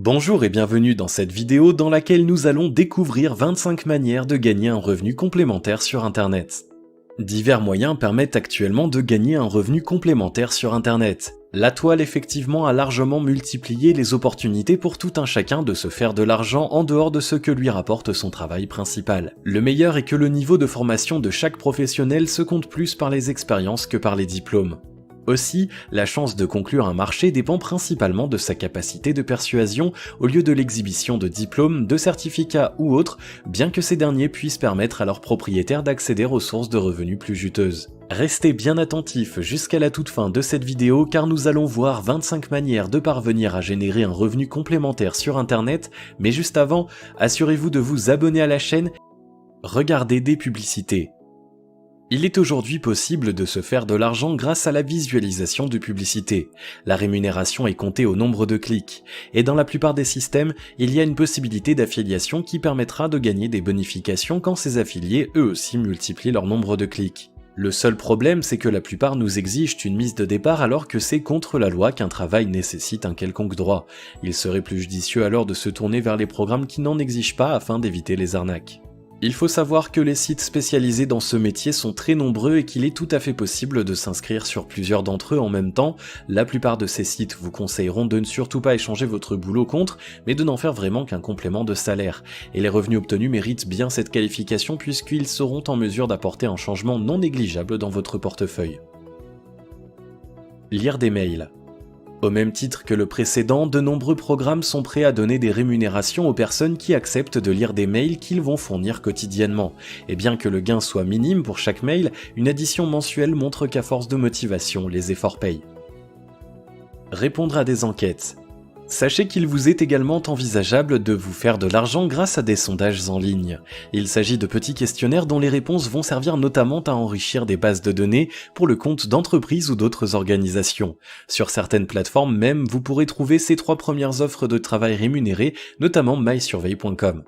Bonjour et bienvenue dans cette vidéo dans laquelle nous allons découvrir 25 manières de gagner un revenu complémentaire sur Internet. Divers moyens permettent actuellement de gagner un revenu complémentaire sur Internet. La toile effectivement a largement multiplié les opportunités pour tout un chacun de se faire de l'argent en dehors de ce que lui rapporte son travail principal. Le meilleur est que le niveau de formation de chaque professionnel se compte plus par les expériences que par les diplômes. Aussi, la chance de conclure un marché dépend principalement de sa capacité de persuasion au lieu de l'exhibition de diplômes, de certificats ou autres, bien que ces derniers puissent permettre à leurs propriétaires d'accéder aux sources de revenus plus juteuses. Restez bien attentifs jusqu'à la toute fin de cette vidéo car nous allons voir 25 manières de parvenir à générer un revenu complémentaire sur Internet, mais juste avant, assurez-vous de vous abonner à la chaîne, regardez des publicités. Il est aujourd'hui possible de se faire de l'argent grâce à la visualisation de publicités. La rémunération est comptée au nombre de clics, et dans la plupart des systèmes, il y a une possibilité d'affiliation qui permettra de gagner des bonifications quand ces affiliés eux aussi multiplient leur nombre de clics. Le seul problème, c'est que la plupart nous exigent une mise de départ alors que c'est contre la loi qu'un travail nécessite un quelconque droit. Il serait plus judicieux alors de se tourner vers les programmes qui n'en exigent pas afin d'éviter les arnaques. Il faut savoir que les sites spécialisés dans ce métier sont très nombreux et qu'il est tout à fait possible de s'inscrire sur plusieurs d'entre eux en même temps. La plupart de ces sites vous conseilleront de ne surtout pas échanger votre boulot contre, mais de n'en faire vraiment qu'un complément de salaire. Et les revenus obtenus méritent bien cette qualification puisqu'ils seront en mesure d'apporter un changement non négligeable dans votre portefeuille. Lire des mails. Au même titre que le précédent, de nombreux programmes sont prêts à donner des rémunérations aux personnes qui acceptent de lire des mails qu'ils vont fournir quotidiennement. Et bien que le gain soit minime pour chaque mail, une addition mensuelle montre qu'à force de motivation, les efforts payent. Répondre à des enquêtes. Sachez qu'il vous est également envisageable de vous faire de l'argent grâce à des sondages en ligne. Il s'agit de petits questionnaires dont les réponses vont servir notamment à enrichir des bases de données pour le compte d'entreprises ou d'autres organisations. Sur certaines plateformes même, vous pourrez trouver ces 3 premières offres de travail rémunérées, notamment mysurvey.com.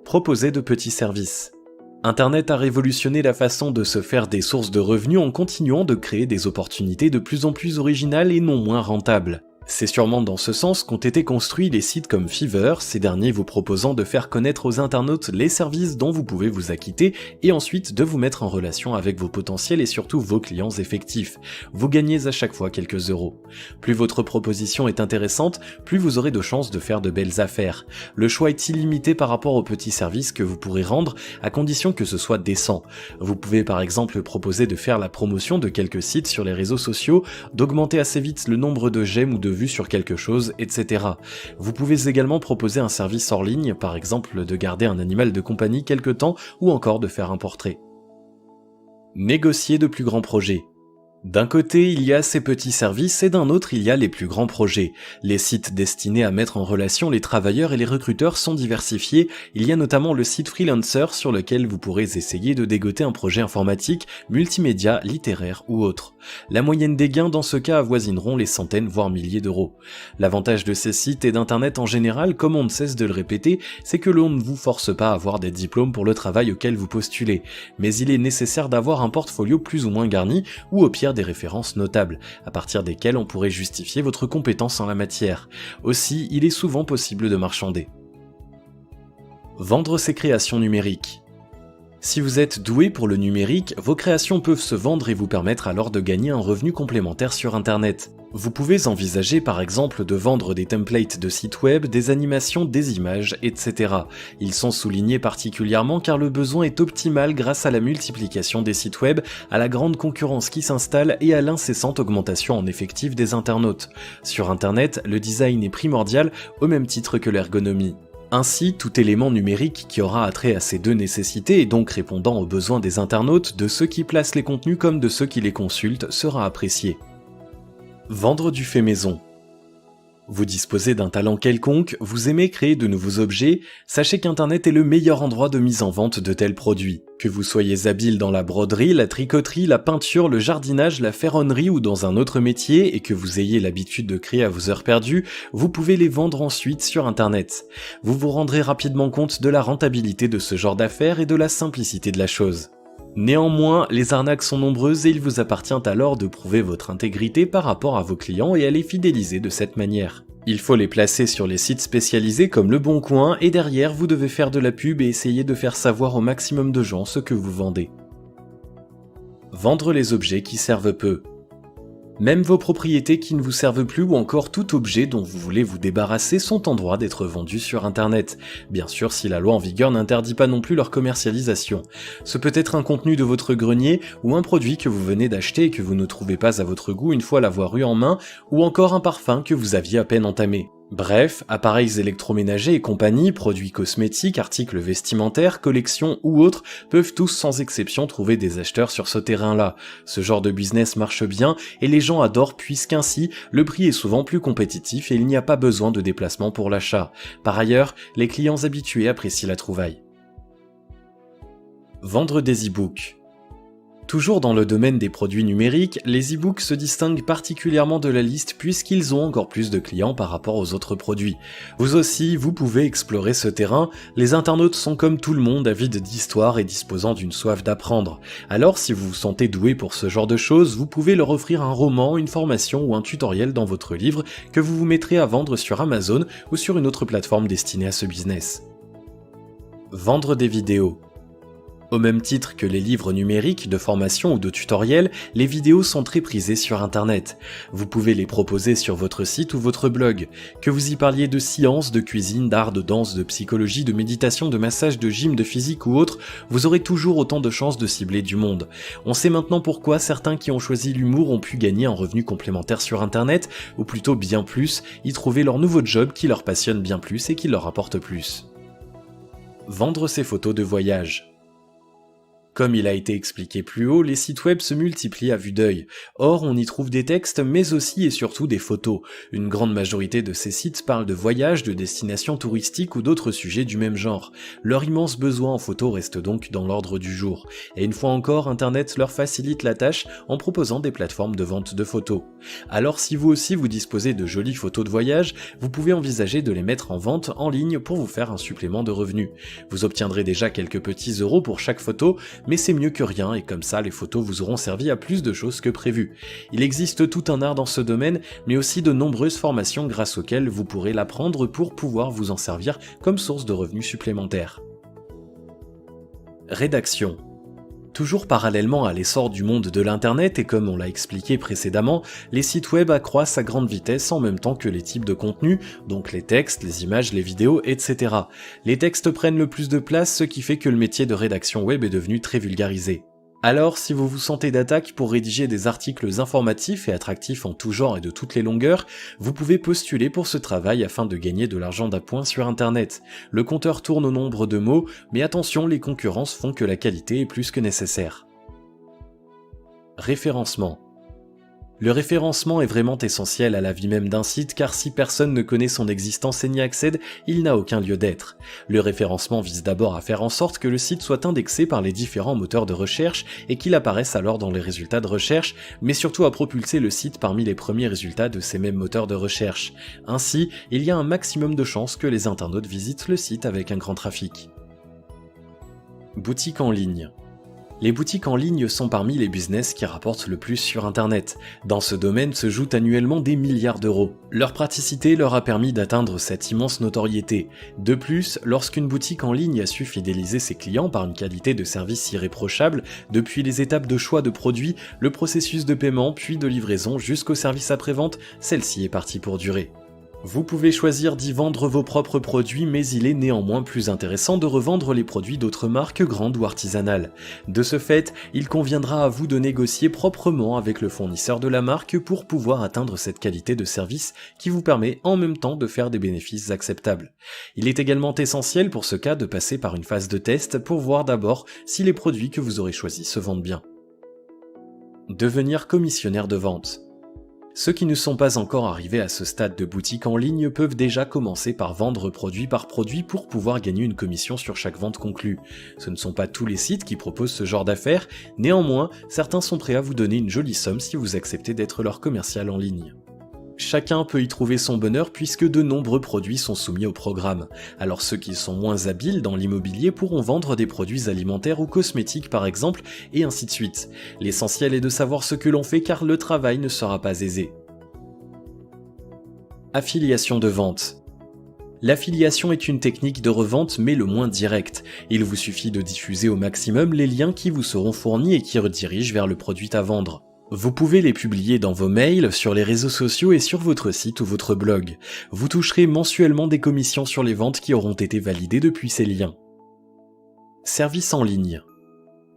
Proposer de petits services. Internet a révolutionné la façon de se faire des sources de revenus en continuant de créer des opportunités de plus en plus originales et non moins rentables. C'est sûrement dans ce sens qu'ont été construits les sites comme Fiverr, ces derniers vous proposant de faire connaître aux internautes les services dont vous pouvez vous acquitter et ensuite de vous mettre en relation avec vos potentiels et surtout vos clients effectifs. Vous gagnez à chaque fois quelques euros. Plus votre proposition est intéressante, plus vous aurez de chances de faire de belles affaires. Le choix est illimité par rapport aux petits services que vous pourrez rendre, à condition que ce soit décent. Vous pouvez par exemple proposer de faire la promotion de quelques sites sur les réseaux sociaux, d'augmenter assez vite le nombre de j'aime ou de vues sur quelque chose, etc. Vous pouvez également proposer un service hors ligne, par exemple de garder un animal de compagnie quelque temps ou encore de faire un portrait. Négocier de plus grands projets. D'un côté, il y a ces petits services et d'un autre, il y a les plus grands projets. Les sites destinés à mettre en relation les travailleurs et les recruteurs sont diversifiés. Il y a notamment le site Freelancer sur lequel vous pourrez essayer de dégoter un projet informatique, multimédia, littéraire ou autre. La moyenne des gains dans ce cas avoisineront les centaines voire milliers d'euros. L'avantage de ces sites et d'Internet en général, comme on ne cesse de le répéter, c'est que l'on ne vous force pas à avoir des diplômes pour le travail auquel vous postulez. Mais il est nécessaire d'avoir un portfolio plus ou moins garni ou au pire des références notables, à partir desquelles on pourrait justifier votre compétence en la matière. Aussi, il est souvent possible de marchander. Vendre ses créations numériques. Si vous êtes doué pour le numérique, vos créations peuvent se vendre et vous permettre alors de gagner un revenu complémentaire sur Internet. Vous pouvez envisager par exemple de vendre des templates de sites web, des animations, des images, etc. Ils sont soulignés particulièrement car le besoin est optimal grâce à la multiplication des sites web, à la grande concurrence qui s'installe et à l'incessante augmentation en effectif des internautes. Sur Internet, le design est primordial au même titre que l'ergonomie. Ainsi, tout élément numérique qui aura attrait à ces deux nécessités et donc répondant aux besoins des internautes, de ceux qui placent les contenus comme de ceux qui les consultent, sera apprécié. Vendre du fait maison. Vous disposez d'un talent quelconque, vous aimez créer de nouveaux objets, sachez qu'Internet est le meilleur endroit de mise en vente de tels produits. Que vous soyez habile dans la broderie, la tricoterie, la peinture, le jardinage, la ferronnerie ou dans un autre métier et que vous ayez l'habitude de créer à vos heures perdues, vous pouvez les vendre ensuite sur Internet. Vous vous rendrez rapidement compte de la rentabilité de ce genre d'affaires et de la simplicité de la chose. Néanmoins, les arnaques sont nombreuses et il vous appartient alors de prouver votre intégrité par rapport à vos clients et à les fidéliser de cette manière. Il faut les placer sur les sites spécialisés comme Le Bon Coin et derrière vous devez faire de la pub et essayer de faire savoir au maximum de gens ce que vous vendez. Vendre les objets qui servent peu. Même vos propriétés qui ne vous servent plus ou encore tout objet dont vous voulez vous débarrasser sont en droit d'être vendus sur internet. Bien sûr si la loi en vigueur n'interdit pas non plus leur commercialisation. Ce peut être un contenu de votre grenier ou un produit que vous venez d'acheter et que vous ne trouvez pas à votre goût une fois l'avoir eu en main ou encore un parfum que vous aviez à peine entamé. Bref, appareils électroménagers et compagnie, produits cosmétiques, articles vestimentaires, collections ou autres peuvent tous sans exception trouver des acheteurs sur ce terrain-là. Ce genre de business marche bien et les gens adorent puisqu'ainsi, le prix est souvent plus compétitif et il n'y a pas besoin de déplacement pour l'achat. Par ailleurs, les clients habitués apprécient la trouvaille. Vendre des e-books. Toujours dans le domaine des produits numériques, les e-books se distinguent particulièrement de la liste puisqu'ils ont encore plus de clients par rapport aux autres produits. Vous aussi, vous pouvez explorer ce terrain, les internautes sont comme tout le monde avides d'histoire et disposant d'une soif d'apprendre. Alors si vous vous sentez doué pour ce genre de choses, vous pouvez leur offrir un roman, une formation ou un tutoriel dans votre livre que vous vous mettrez à vendre sur Amazon ou sur une autre plateforme destinée à ce business. Vendre des vidéos. Au même titre que les livres numériques de formation ou de tutoriels, les vidéos sont très prisées sur internet. Vous pouvez les proposer sur votre site ou votre blog. Que vous y parliez de science, de cuisine, d'art, de danse, de psychologie, de méditation, de massage, de gym, de physique ou autre, vous aurez toujours autant de chances de cibler du monde. On sait maintenant pourquoi certains qui ont choisi l'humour ont pu gagner un revenu complémentaire sur internet, ou plutôt bien plus, y trouver leur nouveau job qui leur passionne bien plus et qui leur apporte plus. Vendre ses photos de voyage. Comme il a été expliqué plus haut, les sites web se multiplient à vue d'œil. Or, on y trouve des textes, mais aussi et surtout des photos. Une grande majorité de ces sites parlent de voyages, de destinations touristiques ou d'autres sujets du même genre. Leur immense besoin en photos reste donc dans l'ordre du jour. Et une fois encore, Internet leur facilite la tâche en proposant des plateformes de vente de photos. Alors si vous aussi vous disposez de jolies photos de voyage, vous pouvez envisager de les mettre en vente en ligne pour vous faire un supplément de revenus. Vous obtiendrez déjà quelques petits euros pour chaque photo, mais c'est mieux que rien et comme ça les photos vous auront servi à plus de choses que prévu. Il existe tout un art dans ce domaine, mais aussi de nombreuses formations grâce auxquelles vous pourrez l'apprendre pour pouvoir vous en servir comme source de revenus supplémentaires. Rédaction. Toujours parallèlement à l'essor du monde de l'internet et comme on l'a expliqué précédemment, les sites web accroissent à grande vitesse en même temps que les types de contenus, donc les textes, les images, les vidéos, etc. Les textes prennent le plus de place, ce qui fait que le métier de rédaction web est devenu très vulgarisé. Alors, si vous vous sentez d'attaque pour rédiger des articles informatifs et attractifs en tout genre et de toutes les longueurs, vous pouvez postuler pour ce travail afin de gagner de l'argent d'appoint sur internet. Le compteur tourne au nombre de mots, mais attention, les concurrences font que la qualité est plus que nécessaire. Référencement. Le référencement est vraiment essentiel à la vie même d'un site car si personne ne connaît son existence et n'y accède, il n'a aucun lieu d'être. Le référencement vise d'abord à faire en sorte que le site soit indexé par les différents moteurs de recherche et qu'il apparaisse alors dans les résultats de recherche, mais surtout à propulser le site parmi les premiers résultats de ces mêmes moteurs de recherche. Ainsi, il y a un maximum de chances que les internautes visitent le site avec un grand trafic. Boutique en ligne. Les boutiques en ligne sont parmi les business qui rapportent le plus sur internet. Dans ce domaine se jouent annuellement des milliards d'euros. Leur praticité leur a permis d'atteindre cette immense notoriété. De plus, lorsqu'une boutique en ligne a su fidéliser ses clients par une qualité de service irréprochable, depuis les étapes de choix de produits, le processus de paiement puis de livraison jusqu'au service après-vente, celle-ci est partie pour durer. Vous pouvez choisir d'y vendre vos propres produits, mais il est néanmoins plus intéressant de revendre les produits d'autres marques grandes ou artisanales. De ce fait, il conviendra à vous de négocier proprement avec le fournisseur de la marque pour pouvoir atteindre cette qualité de service qui vous permet en même temps de faire des bénéfices acceptables. Il est également essentiel pour ce cas de passer par une phase de test pour voir d'abord si les produits que vous aurez choisis se vendent bien. Devenir commissionnaire de vente. Ceux qui ne sont pas encore arrivés à ce stade de boutique en ligne peuvent déjà commencer par vendre produit par produit pour pouvoir gagner une commission sur chaque vente conclue. Ce ne sont pas tous les sites qui proposent ce genre d'affaires, néanmoins, certains sont prêts à vous donner une jolie somme si vous acceptez d'être leur commercial en ligne. Chacun peut y trouver son bonheur puisque de nombreux produits sont soumis au programme. Alors ceux qui sont moins habiles dans l'immobilier pourront vendre des produits alimentaires ou cosmétiques par exemple, et ainsi de suite. L'essentiel est de savoir ce que l'on fait car le travail ne sera pas aisé. Affiliation de vente. L'affiliation est une technique de revente mais le moins directe. Il vous suffit de diffuser au maximum les liens qui vous seront fournis et qui redirigent vers le produit à vendre. Vous pouvez les publier dans vos mails, sur les réseaux sociaux et sur votre site ou votre blog. Vous toucherez mensuellement des commissions sur les ventes qui auront été validées depuis ces liens. Service en ligne.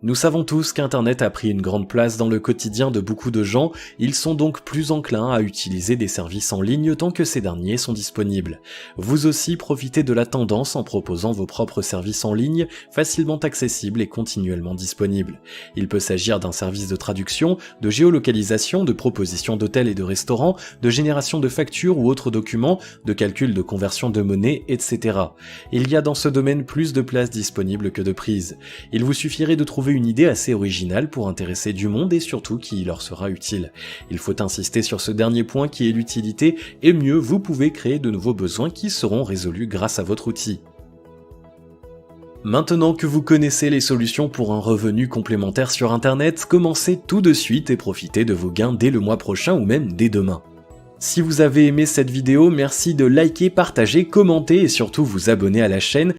Nous savons tous qu'Internet a pris une grande place dans le quotidien de beaucoup de gens, ils sont donc plus enclins à utiliser des services en ligne tant que ces derniers sont disponibles. Vous aussi profitez de la tendance en proposant vos propres services en ligne, facilement accessibles et continuellement disponibles. Il peut s'agir d'un service de traduction, de géolocalisation, de proposition d'hôtels et de restaurants, de génération de factures ou autres documents, de calcul de conversion de monnaie, etc. Il y a dans ce domaine plus de places disponibles que de prises. Il vous suffirait de trouver une idée assez originale pour intéresser du monde et surtout qui leur sera utile. Il faut insister sur ce dernier point qui est l'utilité, et mieux, vous pouvez créer de nouveaux besoins qui seront résolus grâce à votre outil. Maintenant que vous connaissez les solutions pour un revenu complémentaire sur Internet, commencez tout de suite et profitez de vos gains dès le mois prochain ou même dès demain. Si vous avez aimé cette vidéo, merci de liker, partager, commenter et surtout vous abonner à la chaîne.